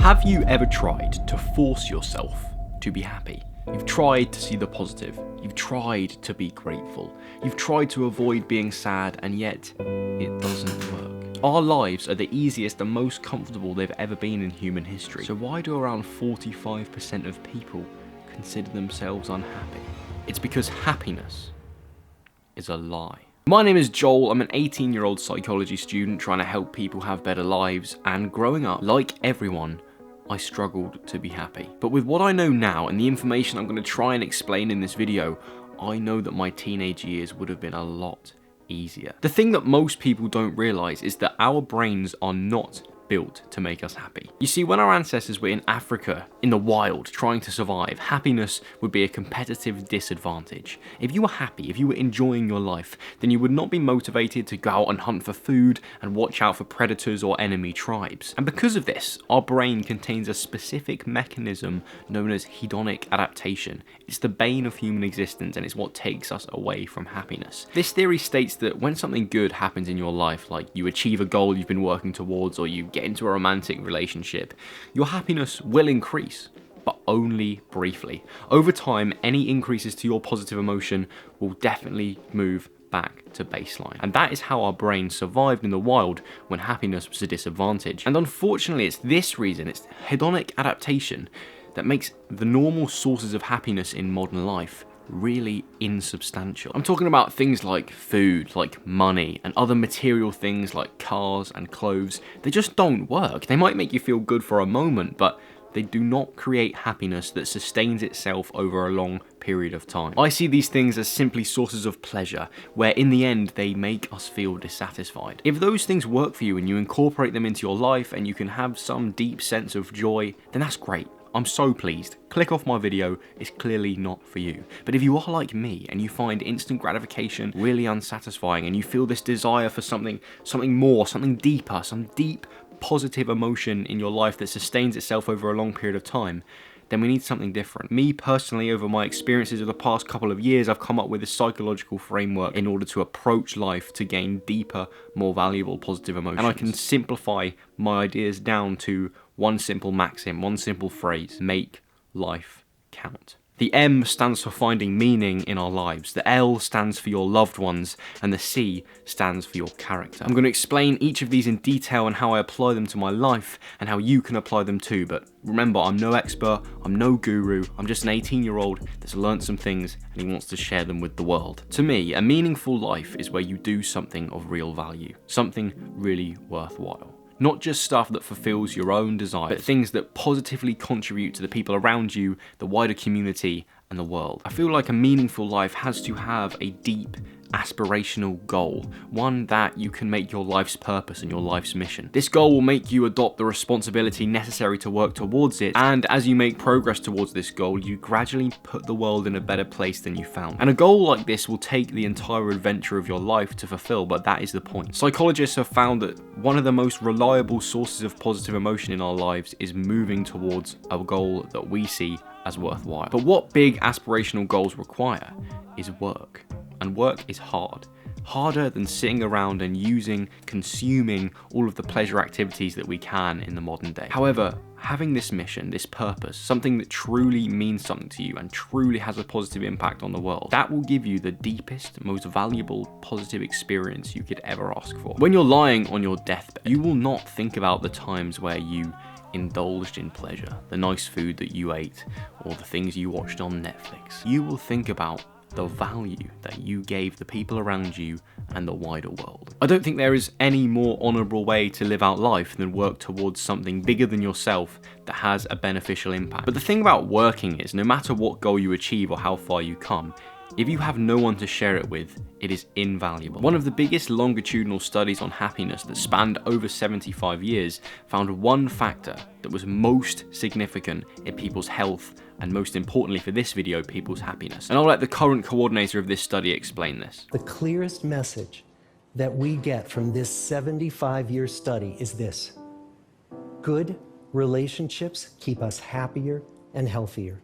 Have you ever tried to force yourself to be happy? You've tried to see the positive, you've tried to be grateful, you've tried to avoid being sad, and yet it doesn't work. Our lives are the easiest and most comfortable they've ever been in human history. So why do around 45% of people consider themselves unhappy? It's because happiness is a lie. My name is Joel, I'm an 18-year-old psychology student trying to help people have better lives, and growing up, like everyone, I struggled to be happy. But with what I know now and the information I'm going to try and explain in this video, I know that my teenage years would have been a lot easier. The thing that most people don't realise is that our brains are not built to make us happy. You see, when our ancestors were in Africa, in the wild, trying to survive, happiness would be a competitive disadvantage. If you were happy, if you were enjoying your life, then you would not be motivated to go out and hunt for food and watch out for predators or enemy tribes. And because of this, our brain contains a specific mechanism known as hedonic adaptation. It's the bane of human existence, and it's what takes us away from happiness. This theory states that when something good happens in your life, like you achieve a goal you've been working towards, or you get into a romantic relationship, your happiness will increase, but only briefly. Over time, any increases to your positive emotion will definitely move back to baseline. And that is how our brain survived in the wild when happiness was a disadvantage. And unfortunately, it's this reason, it's hedonic adaptation, that makes the normal sources of happiness in modern life really insubstantial. I'm talking about things like food, like money, and other material things like cars and clothes. They just don't work. They might make you feel good for a moment, but they do not create happiness that sustains itself over a long period of time. I see these things as simply sources of pleasure, where in the end they make us feel dissatisfied. If those things work for you and you incorporate them into your life and you can have some deep sense of joy, then that's great. I'm so pleased. Click off my video, it's clearly not for you. But if you are like me and you find instant gratification really unsatisfying and you feel this desire for something more, something deeper, some deep positive emotion in your life that sustains itself over a long period of time, then we need something different. Me personally, over my experiences of the past couple of years, I've come up with a psychological framework in order to approach life to gain deeper, more valuable positive emotions. And I can simplify my ideas down to one simple maxim, one simple phrase: make life count. The M stands for finding meaning in our lives, the L stands for your loved ones, and the C stands for your character. I'm going to explain each of these in detail and how I apply them to my life and how you can apply them too, but remember, I'm no expert, I'm no guru, I'm just an 18-year-old that's learnt some things and he wants to share them with the world. To me, a meaningful life is where you do something of real value, something really worthwhile. Not just stuff that fulfills your own desires, but things that positively contribute to the people around you, the wider community, and the world. I feel like a meaningful life has to have a deep, aspirational goal, one that you can make your life's purpose and your life's mission. This goal will make you adopt the responsibility necessary to work towards it, and as you make progress towards this goal, you gradually put the world in a better place than you found. And a goal like this will take the entire adventure of your life to fulfill, but that is the point. Psychologists have found that one of the most reliable sources of positive emotion in our lives is moving towards a goal that we see as worthwhile. But what big aspirational goals require is work. And work is hard. Harder than sitting around and consuming all of the pleasure activities that we can in the modern day. However, having this mission, this purpose, something that truly means something to you and truly has a positive impact on the world, that will give you the deepest, most valuable positive experience you could ever ask for. When you're lying on your deathbed, you will not think about the times where you indulged in pleasure, the nice food that you ate, or the things you watched on Netflix. You will think about the value that you gave the people around you and the wider world. I don't think there is any more honourable way to live out life than work towards something bigger than yourself that has a beneficial impact. But the thing about working is, no matter what goal you achieve or how far you come, if you have no one to share it with, it is invaluable. One of the biggest longitudinal studies on happiness that spanned over 75 years found one factor that was most significant in people's health and, most importantly for this video, people's happiness. And I'll let the current coordinator of this study explain this. The clearest message that we get from this 75-year study is this: good relationships keep us happier and healthier.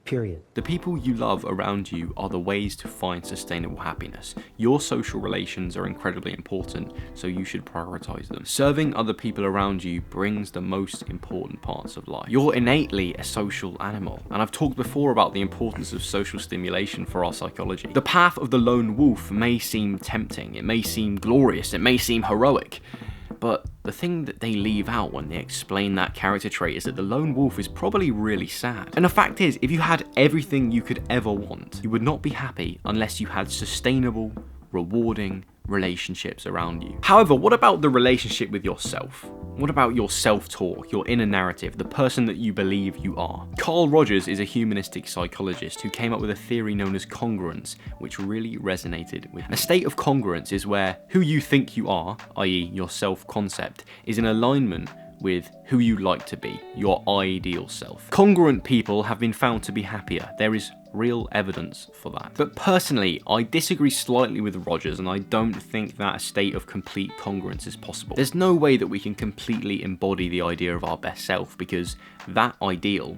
period. The people you love around you are the ways to find sustainable happiness. Your social relations are incredibly important, so you should prioritize them. Serving other people around you brings the most important parts of life. You're innately a social animal, and I've talked before about the importance of social stimulation for our psychology. The path of the lone wolf may seem tempting, it may seem glorious, it may seem heroic, but the thing that they leave out when they explain that character trait is that the lone wolf is probably really sad. And the fact is, if you had everything you could ever want, you would not be happy unless you had sustainable, rewarding relationships around you. However, what about the relationship with yourself? What about your self-talk, your inner narrative, the person that you believe you are? Carl Rogers is a humanistic psychologist who came up with a theory known as congruence, which really resonated with me. A state of congruence is where who you think you are, i.e. your self-concept, is in alignment with who you like to be, your ideal self. Congruent people have been found to be happier. There is real evidence for that. But personally, I disagree slightly with Rogers, and I don't think that a state of complete congruence is possible. There's no way that we can completely embody the idea of our best self, because that ideal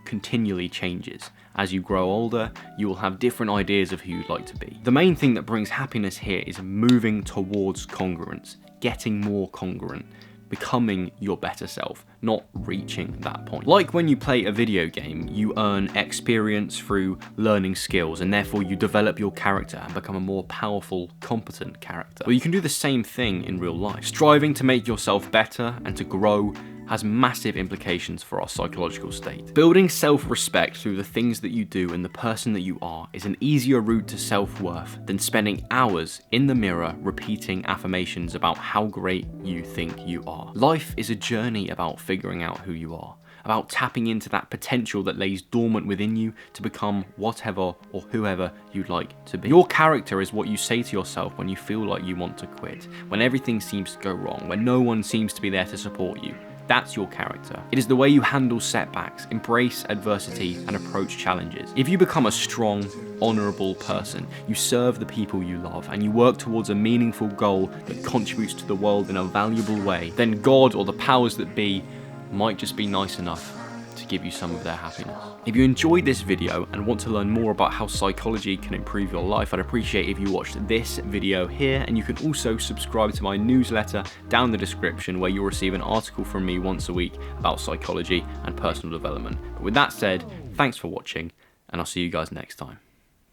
continually changes. As you grow older, you will have different ideas of who you'd like to be. The main thing that brings happiness here is moving towards congruence, getting more congruent, becoming your better self, not reaching that point. Like when you play a video game, you earn experience through learning skills, and therefore you develop your character and become a more powerful, competent character. But you can do the same thing in real life. Striving to make yourself better and to grow has massive implications for our psychological state. Building self-respect through the things that you do and the person that you are is an easier route to self-worth than spending hours in the mirror repeating affirmations about how great you think you are. Life is a journey about figuring out who you are, about tapping into that potential that lays dormant within you to become whatever or whoever you'd like to be. Your character is what you say to yourself when you feel like you want to quit, when everything seems to go wrong, when no one seems to be there to support you. That's your character. It is the way you handle setbacks, embrace adversity, and approach challenges. If you become a strong, honourable person, you serve the people you love, and you work towards a meaningful goal that contributes to the world in a valuable way, then God or the powers that be might just be nice enough to give you some of their happiness. If you enjoyed this video and want to learn more about how psychology can improve your life, I'd appreciate if you watched this video here, and you can also subscribe to my newsletter down the description, where you'll receive an article from me once a week about psychology and personal development. But with that said, thanks for watching, and I'll see you guys next time.